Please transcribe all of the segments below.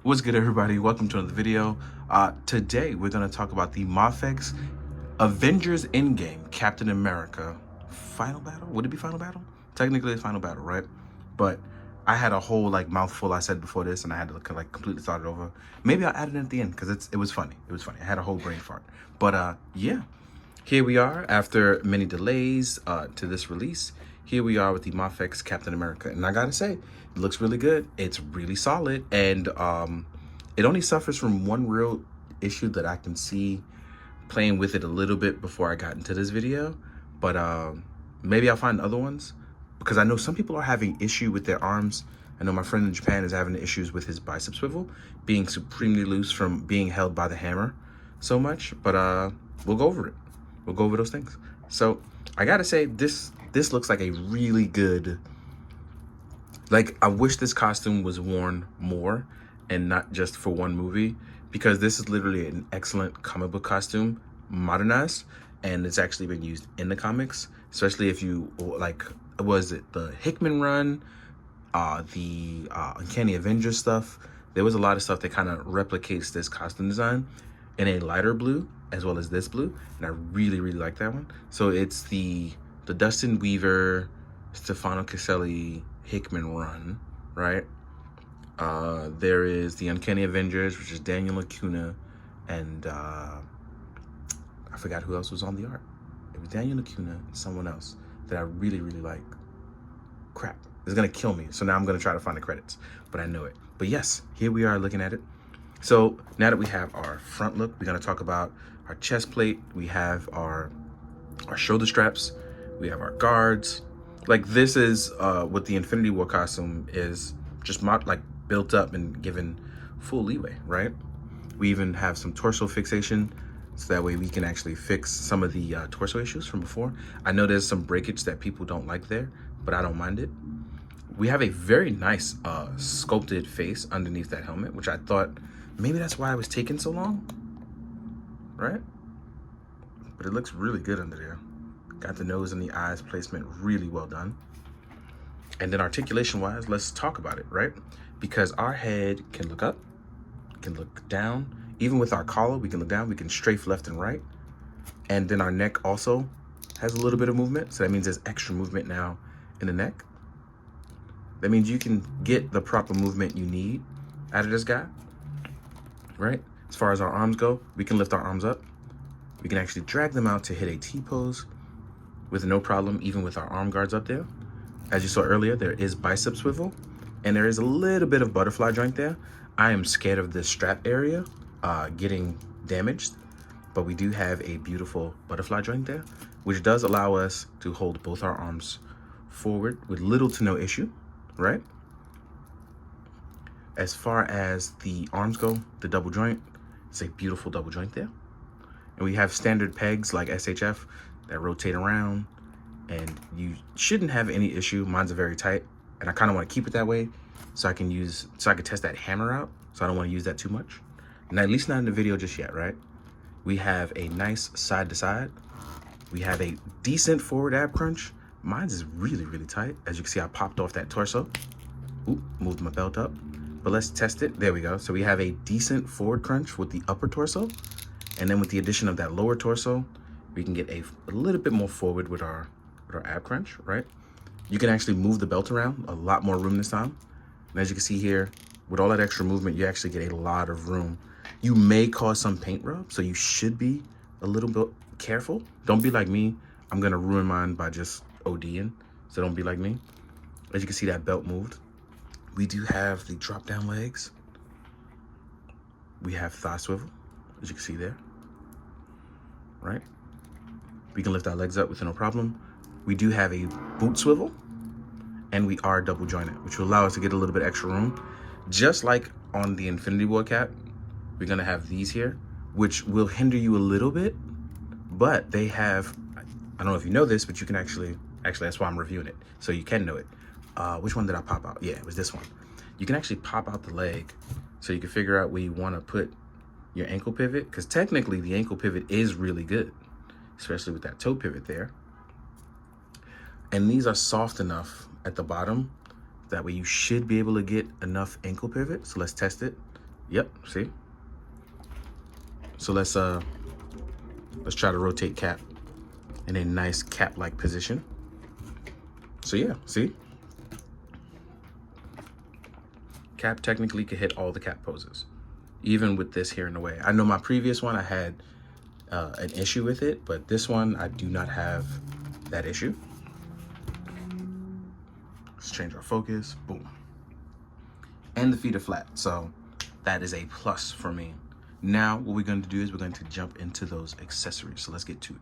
What's good, everybody? Welcome to another video. Today we're going to talk about the Mafex Avengers Endgame Captain America final battle. Would it be final battle? Technically it's final battle, right? But I had a whole mouthful I said before this, and I had to completely start it over. Maybe I'll add it at the end because it was funny. It was funny. I had a whole brain fart. But yeah, here we are after many delays to this release. Here we are with the Mafex Captain America, and I gotta say, it looks really good. It's really solid, and it only suffers from one real issue that I can see playing with it a little bit before I got into this video. But maybe I'll find other ones, because I know some people are having issue with their arms. I know my friend in Japan is having issues with his bicep swivel being supremely loose from being held by the hammer so much. But we'll go over it. We'll go over those things. So I gotta say, this looks like a really good, I wish this costume was worn more and not just for one movie, because this is literally an excellent comic book costume, modernized, and it's actually been used in the comics, especially if you was it the Hickman run, the Uncanny Avengers stuff. There was a lot of stuff that kind of replicates this costume design in a lighter blue as well as this blue, and I really like that one. So it's the Dustin Weaver, Stefano Caselli Hickman run, right? There is the Uncanny Avengers, which is Daniel Lacuna, and I forgot who else was on the art. It was Daniel Lacuna and someone else that I really like. Crap, it's gonna kill me. So now I'm gonna try to find the credits, but I know it. But yes, here we are looking at it. So now that we have our front look, we're gonna talk about our chest plate. We have our shoulder straps. We have our guards. This is what the Infinity War costume is, just built up and given full leeway, right? We even have some torso fixation, so that way we can actually fix some of the torso issues from before. I know there's some breakage that people don't like there, but I don't mind it. We have a very nice sculpted face underneath that helmet, which I thought maybe that's why it was taking so long, right? But it looks really good under there. Got the nose and the eyes placement really well done. And then articulation wise, let's talk about it, right? Because our head can look up, can look down. Even with our collar, we can look down, we can strafe left and right. And then our neck also has a little bit of movement. So that means there's extra movement now in the neck. That means you can get the proper movement you need out of this guy, right? As far as our arms go, we can lift our arms up. We can actually drag them out to hit a T-pose with no problem, even with our arm guards up there. As you saw earlier, there is bicep swivel, and there is a little bit of butterfly joint there. I am scared of this strap area getting damaged, but we do have a beautiful butterfly joint there, which does allow us to hold both our arms forward with little to no issue, right? As far as the arms go, the double joint, it's a beautiful double joint there. And we have standard pegs like SHF that rotate around, and you shouldn't have any issue. Mine's very tight, and I kind of want to keep it that way so I can test that hammer out. So I don't want to use that too much, and at least not in the video just yet, right? We have a nice side to side. We have a decent forward ab crunch. Mine's is really tight. As you can see, I popped off that torso. Oop, moved my belt up, but let's test it. There we go. So we have a decent forward crunch with the upper torso, and then with the addition of that lower torso, we can get a little bit more forward with our ab crunch, right? You can actually move the belt around, a lot more room this time. And as you can see here, with all that extra movement, you actually get a lot of room. You may cause some paint rub, so you should be a little bit careful. Don't be like me. I'm gonna ruin mine by just ODing, so don't be like me. As you can see, that belt moved. We do have the drop down legs. We have thigh swivel, as you can see there, right? We can lift our legs up with no problem. We do have a boot swivel, and we are double jointed, which will allow us to get a little bit extra room. Just like on the Infinity War cap, we're gonna have these here, which will hinder you a little bit, but they have, I don't know if you know this, but you can actually that's why I'm reviewing it, so you can know it. Which one did I pop out? Yeah, it was this one. You can actually pop out the leg, so you can figure out where you wanna put your ankle pivot, because technically the ankle pivot is really good, especially with that toe pivot there. And these are soft enough at the bottom, that way you should be able to get enough ankle pivot. So let's test it. Yep, see? So let's try to rotate Cap in a nice cap-like position. So yeah, see? Cap technically could hit all the Cap poses, even with this here in the way. I know my previous one, I had an issue with it, but this one, I do not have that issue. Let's change our focus, boom. And the feet are flat, so that is a plus for me. Now, what we're going to do is we're going to jump into those accessories. So let's get to it.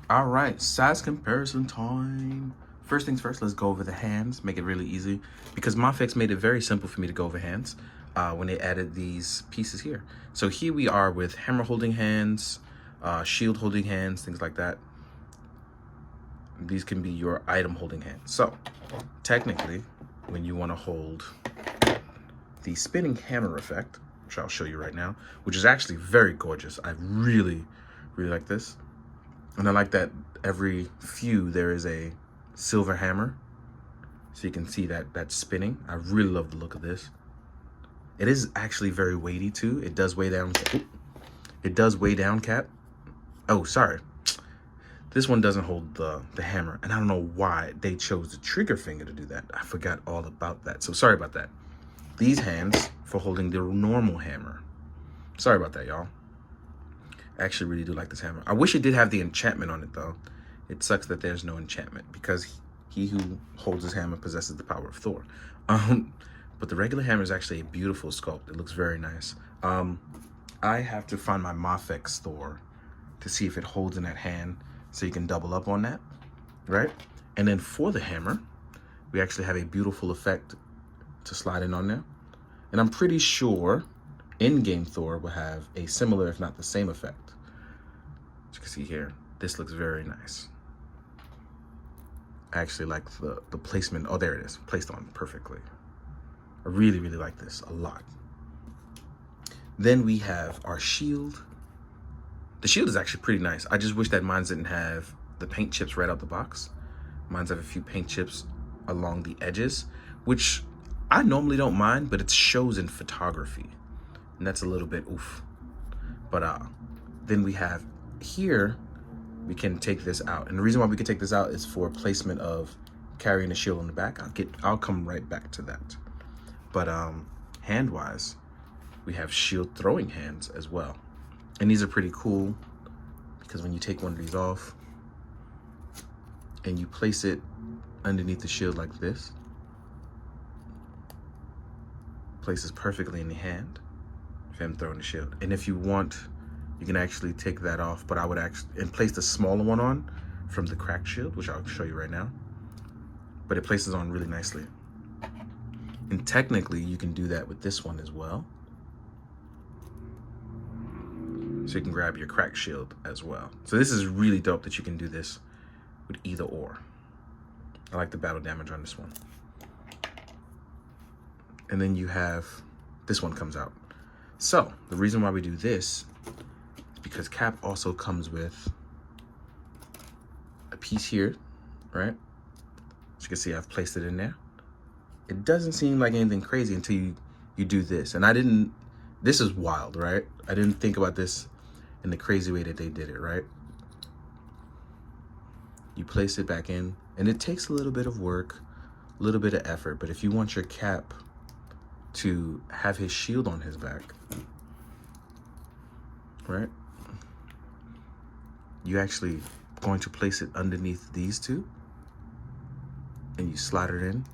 All right, size comparison time. First things first, let's go over the hands, make it really easy, because Mafex made it very simple for me to go over hands when they added these pieces here. So here we are with hammer holding hands, shield holding hands, things like that. These can be your item holding hands. So technically, when you want to hold the spinning hammer effect, which I'll show you right now, which is actually very gorgeous. I really, really like this. And I like that every few there is a silver hammer. So you can see that that's spinning. I really love the look of this. It is actually very weighty too. It does weigh down. It does weigh down, Cap. Oh, sorry. This one doesn't hold the hammer. And I don't know why they chose the trigger finger to do that. I forgot all about that. So sorry about that. These hands for holding the normal hammer. Sorry about that, y'all. I actually really do like this hammer. I wish it did have the enchantment on it, though. It sucks that there's no enchantment, because he who holds his hammer possesses the power of Thor. But the regular hammer is actually a beautiful sculpt. It looks very nice. I have to find my Mafex Thor to see if it holds in that hand, so you can double up on that, right? And then for the hammer, we actually have a beautiful effect to slide in on there. And I'm pretty sure Endgame Thor will have a similar, if not the same effect. As you can see here, this looks very nice. I actually like the placement. Oh, there it is, placed on perfectly. I really, really like this a lot. Then we have our shield. The shield is actually pretty nice. I just wish that mine didn't have the paint chips right out the box. Mine's have a few paint chips along the edges, which I normally don't mind, but it shows in photography. And that's a little bit oof. But then we have here, we can take this out. And the reason why we can take this out is for placement of carrying the shield on the back. I'll come right back to that. But hand-wise, we have shield throwing hands as well. And these are pretty cool, because when you take one of these off and you place it underneath the shield like this, places perfectly in the hand for him throwing the shield. And if you want, you can actually take that off, but I would actually, and place the smaller one on from the cracked shield, which I'll show you right now. But it places on really nicely. And technically, you can do that with this one as well. So you can grab your cracked shield as well. So this is really dope that you can do this with either or. I like the battle damage on this one. And then you have, this one comes out. So the reason why we do this is because Cap also comes with a piece here, right? As you can see, I've placed it in there. It doesn't seem like anything crazy until you do this. And this is wild, right? I didn't think about this in the crazy way that they did it, right? You place it back in, and it takes a little bit of work, a little bit of effort, but if you want your Cap to have his shield on his back, right? You actually going to place it underneath these two, and you slide it in,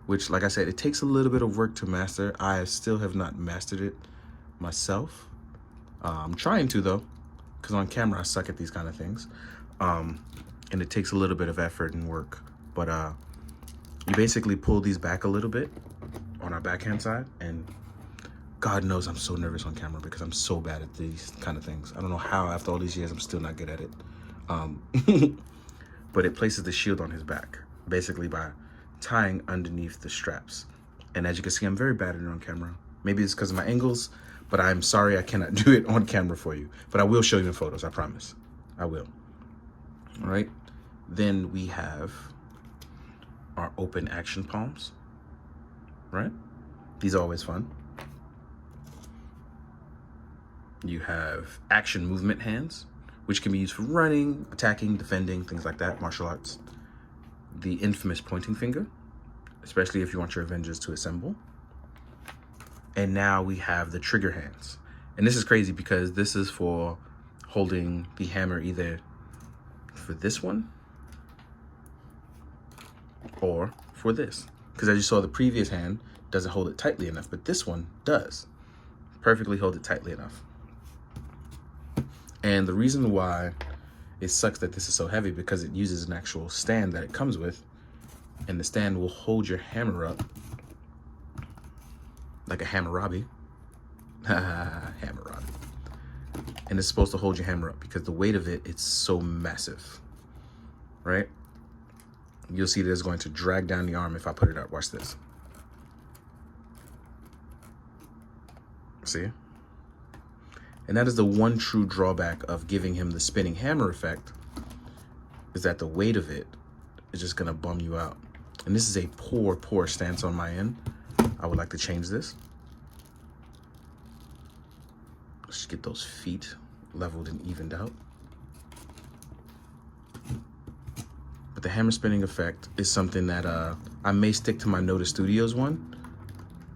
which, like I said, it takes a little bit of work to master. I still have not mastered it myself. I'm trying to, though, because on camera I suck at these kind of things. And it takes a little bit of effort and work. But you basically pull these back a little bit on our backhand side, and God knows I'm so nervous on camera because I'm so bad at these kind of things. I don't know how after all these years I'm still not good at it. But it places the shield on his back, basically by tying underneath the straps. And as you can see, I'm very bad at it on camera. Maybe it's because of my angles, but I'm sorry I cannot do it on camera for you. But I will show you in photos, I promise. I will. All right. Then we have our open action palms, right? These are always fun. You have action movement hands, which can be used for running, attacking, defending, things like that, martial arts. The infamous pointing finger, especially if you want your Avengers to assemble. And now we have the trigger hands. And this is crazy because this is for holding the hammer either for this one or for this. Because as you saw, the previous hand doesn't hold it tightly enough, but this one does perfectly hold it tightly enough. And the reason why it sucks that this is so heavy because it uses an actual stand that it comes with, and the stand will hold your hammer up like a Hammurabi. Hammurabi. And it's supposed to hold your hammer up because the weight of it's so massive, right? You'll see that it's going to drag down the arm if I put it up. Watch this. See? And that is the one true drawback of giving him the spinning hammer effect, is that the weight of it is just gonna bum you out. And this is a poor stance on my end. I would like to change this. Let's just get those feet leveled and evened out. But the hammer spinning effect is something that I may stick to my Noda Studios one,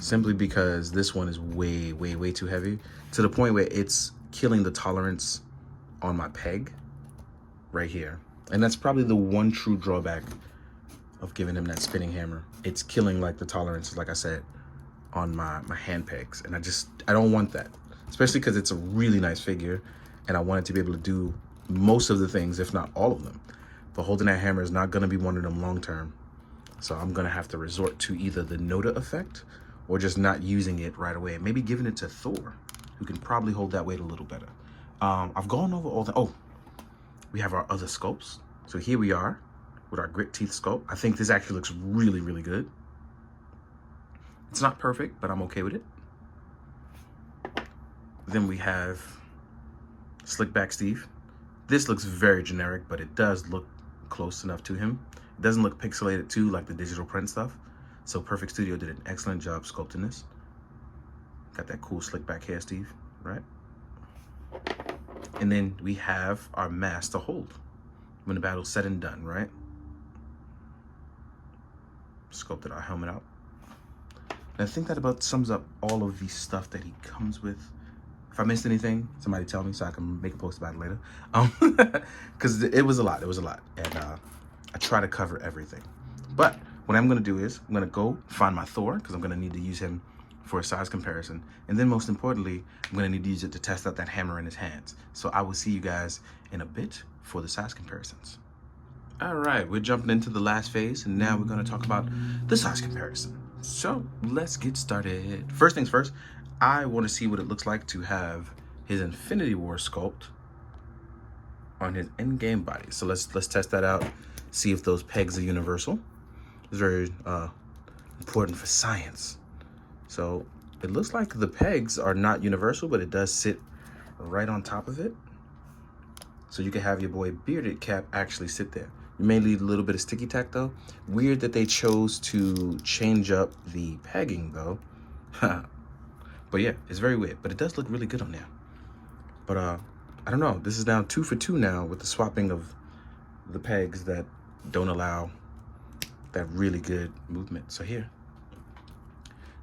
simply because this one is way too heavy, to the point where it's killing the tolerance on my peg right here. And that's probably the one true drawback of giving him that spinning hammer. It's killing like the tolerance, like I said, on my hand pegs. And I don't want that, especially because it's a really nice figure and I want it to be able to do most of the things, if not all of them. But holding that hammer is not gonna be one of them long term. So I'm gonna have to resort to either the Noda effect or just not using it right away. Maybe giving it to Thor, who can probably hold that weight a little better. I've gone over all the, we have our other sculpts. So here we are with our grit teeth sculpt. I think this actually looks really good. It's not perfect, but I'm okay with it. Then we have Slick Back Steve. This looks very generic, but it does look close enough to him. It doesn't look pixelated too, like the digital print stuff. So Perfect Studio did an excellent job sculpting this. Got that cool slick back hair, Steve, right? And then we have our mask to hold when the battle's said and done, right? Sculpted our helmet out. And I think that about sums up all of the stuff that he comes with. If I missed anything, somebody tell me so I can make a post about it later. Because it was a lot, And I try to cover everything. But what I'm gonna do is, I'm gonna go find my Thor, because I'm gonna need to use him for a size comparison. And then most importantly, I'm gonna need to use it to test out that hammer in his hands. So I will see you guys in a bit for the size comparisons. All right, we're jumping into the last phase, and now we're gonna talk about the size comparison. So let's get started. First things first, I wanna see what it looks like to have his Infinity War sculpt on his Endgame body. So let's test that out, see if those pegs are universal. It's very important for science. So it looks like the pegs are not universal, but it does sit right on top of it. So you can have your boy Bearded Cap actually sit there. You may need a little bit of sticky tack though. Weird that they chose to change up the pegging though. But yeah, it's very weird, but it does look really good on there. But I don't know, this is now 2 for 2 now with the swapping of the pegs that don't allow that really good movement. So here,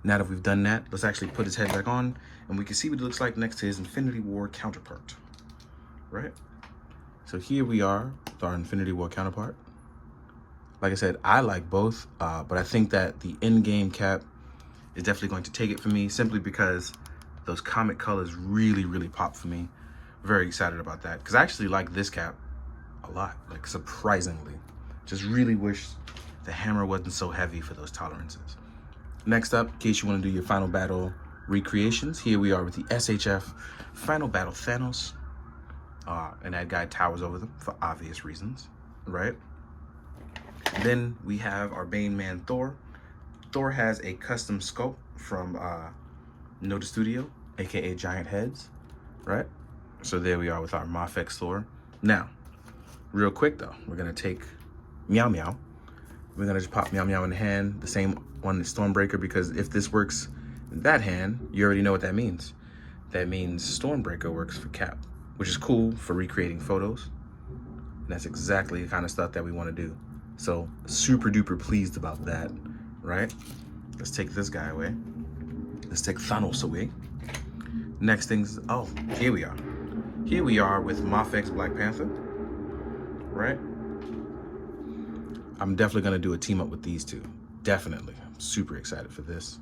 now that we've done that, let's actually put his head back on and we can see what it looks like next to his Infinity War counterpart, right? So here we are with our Infinity War counterpart. Like I said, I like both, but I think that the Endgame cap is definitely going to take it for me, simply because those comic colors really pop for me. Very excited about that, because I actually like this cap a lot, like surprisingly. Just really wish the hammer wasn't so heavy for those tolerances. Next up, in case you want to do your Final Battle recreations, here we are with the SHF Final Battle Thanos. And that guy towers over them for obvious reasons, right? Then we have our Bane Man Thor. Thor has a custom sculpt from Noda Studio, aka Giant Heads, right? So there we are with our Mafex Thor. Now, real quick though, we're gonna take Meow Meow. We're gonna just pop Meow Meow in the hand, the same on the Stormbreaker, because if this works in that hand, you already know what that means. that means Stormbreaker works for Cap, which is cool for recreating photos. And that's exactly the kind of stuff that we want to do. So super duper pleased about that, right? Let's take this guy away. Let's take Thanos away. Next things, oh, here we are. Here we are with Mafex Black Panther, right? I'm definitely gonna do a team up with these two. Definitely, I'm super excited for this.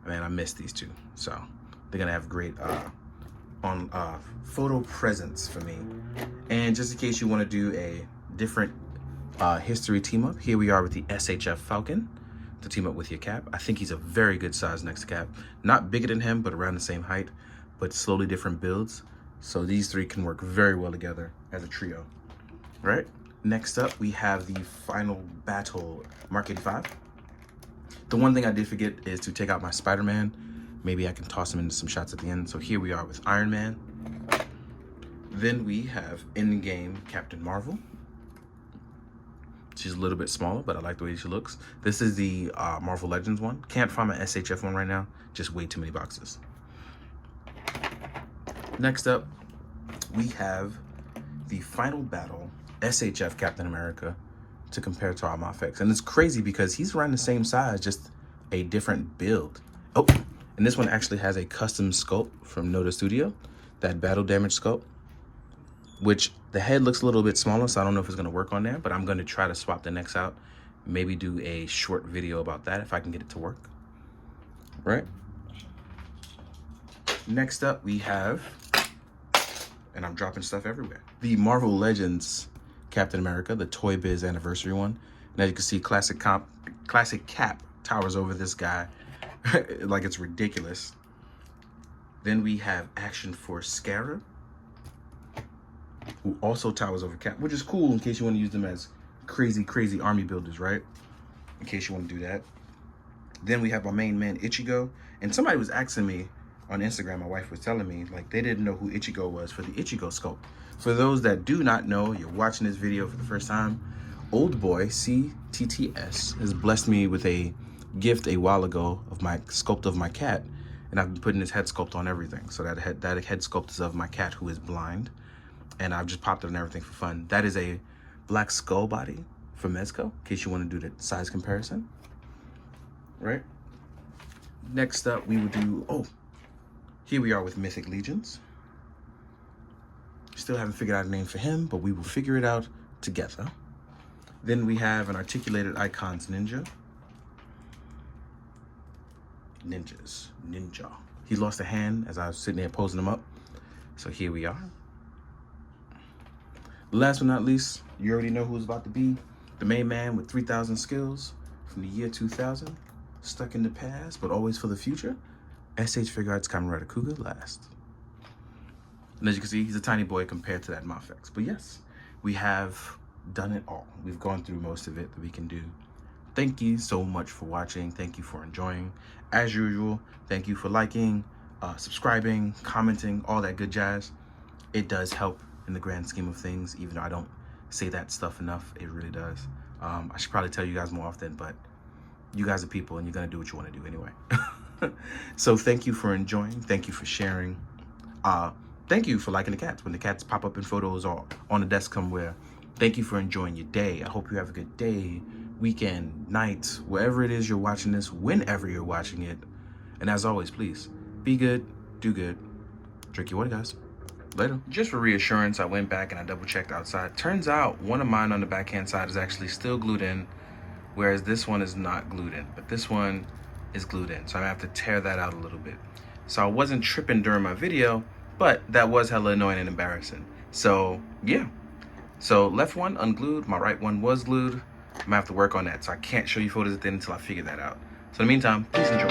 Man, I miss these two. So they're gonna have great photo presence for me. And just in case you wanna do a different history team up, here we are with the Shf Falcon to team up with your Cap. I think he's a very good size next to Cap. Not bigger than him, but around the same height, but slowly different builds. So these three can work very well together as a trio, right? Next up, we have the final battle, Mark 85. The one thing I did forget is to take out my Spider-Man. Maybe I can toss him into some shots at the end. So here we are with Iron Man. Then we have Endgame Captain Marvel. She's a little bit smaller, but I like the way she looks. This is the Marvel Legends one. Can't find my SHF one right now. Just way too many boxes. Next up, we have the final battle, SHF Captain America, to compare to our Mafex. And it's crazy because he's around the same size, just a different build. Oh, and this one actually has a custom sculpt from Noda Studio, that battle damage sculpt, which the head looks a little bit smaller, so I don't know if it's gonna work on there, but I'm gonna try to swap the necks out. Maybe do a short video about that if I can get it to work, right? Next up, we have, and I'm dropping stuff everywhere, the Marvel Legends Captain America, the Toy Biz anniversary one. And as you can see, classic Cap towers over this guy like it's ridiculous. Then we have Action Force Scarab, who also towers over Cap, which is cool in case you want to use them as crazy army builders, right? In case you want to do that. Then we have our main man, Ichigo. And somebody was asking me on Instagram, my wife was telling me, like, they didn't know who Ichigo was for the Ichigo sculpt. For those that do not know, you're watching this video for the first time, Old Boy CTTS has blessed me with a gift a while ago of my sculpt of my cat. And I've been putting his head sculpt on everything. So that head sculpt is of my cat who is blind. And I've just popped it on everything for fun. That is a black skull body from Medicom, in case you want to do the size comparison, right? Next up, we will do, oh, here we are with Mythic Legions. Still haven't figured out a name for him, but we will figure it out together. Then we have an Articulated Icons Ninja. Ninja. He lost a hand as I was sitting there posing him up. So here we are. Last but not least, you already know who's about to be the main man with 3,000 skills from the year 2000, stuck in the past, but always for the future. SH Figure Arts Kamen Rider Kuga last. And as you can see, he's a tiny boy compared to that Mafex. But yes, we have done it all. We've gone through most of it that we can do. Thank you so much for watching. Thank you for enjoying. As usual, thank you for liking, subscribing, commenting, all that good jazz. It does help in the grand scheme of things, even though I don't say that stuff enough. It really does. I should probably tell you guys more often, but you guys are people and you're gonna do what you want to do anyway. So thank you for enjoying. Thank you for sharing. Thank you for liking the cats when the cats pop up in photos or on the desk somewhere. Thank you for enjoying your day. I hope you have a good day, weekend, night, wherever it is you're watching this, whenever you're watching it. And as always, please be good, do good, drink your water, guys. Later. Just for reassurance, I went back and I double checked outside. Turns out one of mine on the backhand side is actually still glued in, whereas this one is not glued in, but this one is glued in. So I'm gonna have to tear that out a little bit. So I wasn't tripping during my video, but that was hella annoying and embarrassing. So yeah. So left one unglued, my right one was glued. I'm gonna have to work on that. So I can't show you photos at the end until I figure that out. So in the meantime, please enjoy.